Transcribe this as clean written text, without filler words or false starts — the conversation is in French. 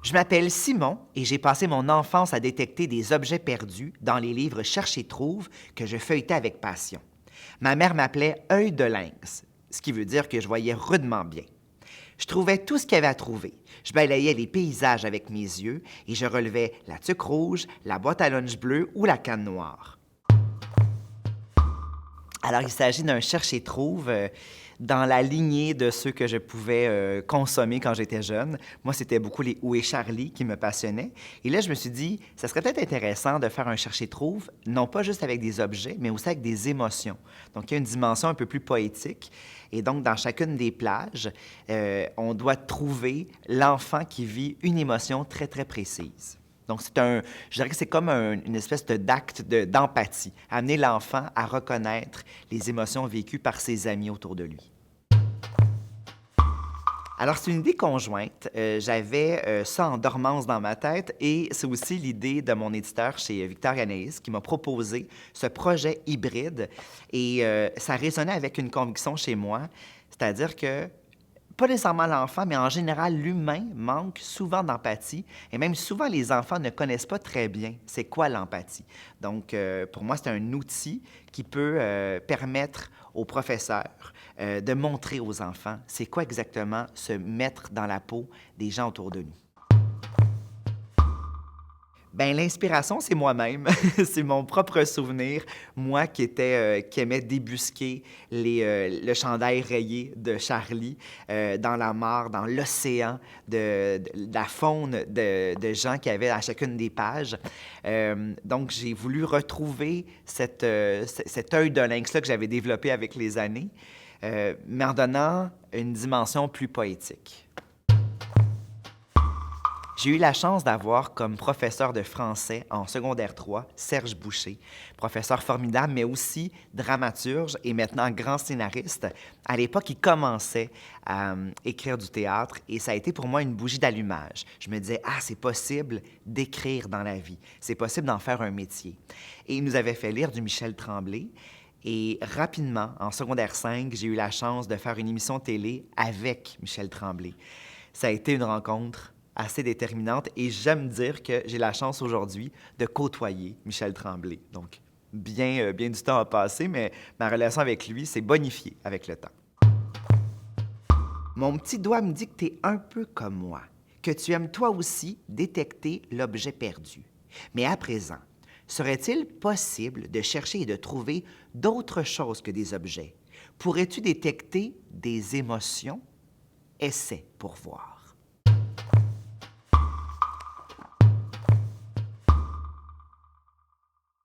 Je m'appelle Simon et j'ai passé mon enfance à détecter des objets perdus dans les livres Cherche et trouve que je feuilletais avec passion. Ma mère m'appelait œil de lynx, ce qui veut dire que je voyais rudement bien. Je trouvais tout ce qu'il y avait à trouver. Je balayais les paysages avec mes yeux et je relevais la tuque rouge, la boîte à lunch bleue ou la canne noire. Alors, il s'agit d'un cherche et trouve dans la lignée de ceux que je pouvais consommer quand j'étais jeune. Moi, c'était beaucoup les Où est Charlie qui me passionnaient. Et là, je me suis dit, ça serait peut-être intéressant de faire un cherche et trouve, non pas juste avec des objets, mais aussi avec des émotions. Donc, il y a une dimension un peu plus poétique. Et donc, dans chacune des plages, on doit trouver l'enfant qui vit une émotion très, très précise. Donc, je dirais que c'est comme une espèce d'acte d'empathie, amener l'enfant à reconnaître les émotions vécues par ses amis autour de lui. Alors, c'est une idée conjointe. J'avais ça en dormance dans ma tête et c'est aussi l'idée de mon éditeur chez Victor Anaïs qui m'a proposé ce projet hybride et ça résonnait avec une conviction chez moi, c'est-à-dire que pas nécessairement l'enfant, mais en général, l'humain manque souvent d'empathie et même souvent les enfants ne connaissent pas très bien c'est quoi l'empathie. Donc, pour moi, c'est un outil qui peut permettre aux professeurs de montrer aux enfants c'est quoi exactement se mettre dans la peau des gens autour de nous. Ben l'inspiration, c'est moi-même. C'est mon propre souvenir. Moi qui aimais débusquer le chandail rayé de Charlie dans la mare, dans l'océan de la faune de gens qu'il y avait à chacune des pages. Donc, j'ai voulu retrouver cet œil de lynx-là que j'avais développé avec les années, mais en donnant une dimension plus poétique. J'ai eu la chance d'avoir comme professeur de français en secondaire 3 Serge Boucher, professeur formidable, mais aussi dramaturge et maintenant grand scénariste. À l'époque, il commençait à écrire du théâtre et ça a été pour moi une bougie d'allumage. Je me disais, ah, c'est possible d'écrire dans la vie, c'est possible d'en faire un métier. Et il nous avait fait lire du Michel Tremblay. Et rapidement, en secondaire 5, j'ai eu la chance de faire une émission télé avec Michel Tremblay. Ça a été une rencontre assez déterminante et j'aime dire que j'ai la chance aujourd'hui de côtoyer Michel Tremblay. Donc, bien du temps a passé, mais ma relation avec lui s'est bonifiée avec le temps. Mon petit doigt me dit que tu es un peu comme moi, que tu aimes toi aussi détecter l'objet perdu. Mais à présent, serait-il possible de chercher et de trouver d'autres choses que des objets? Pourrais-tu détecter des émotions? Essaie pour voir.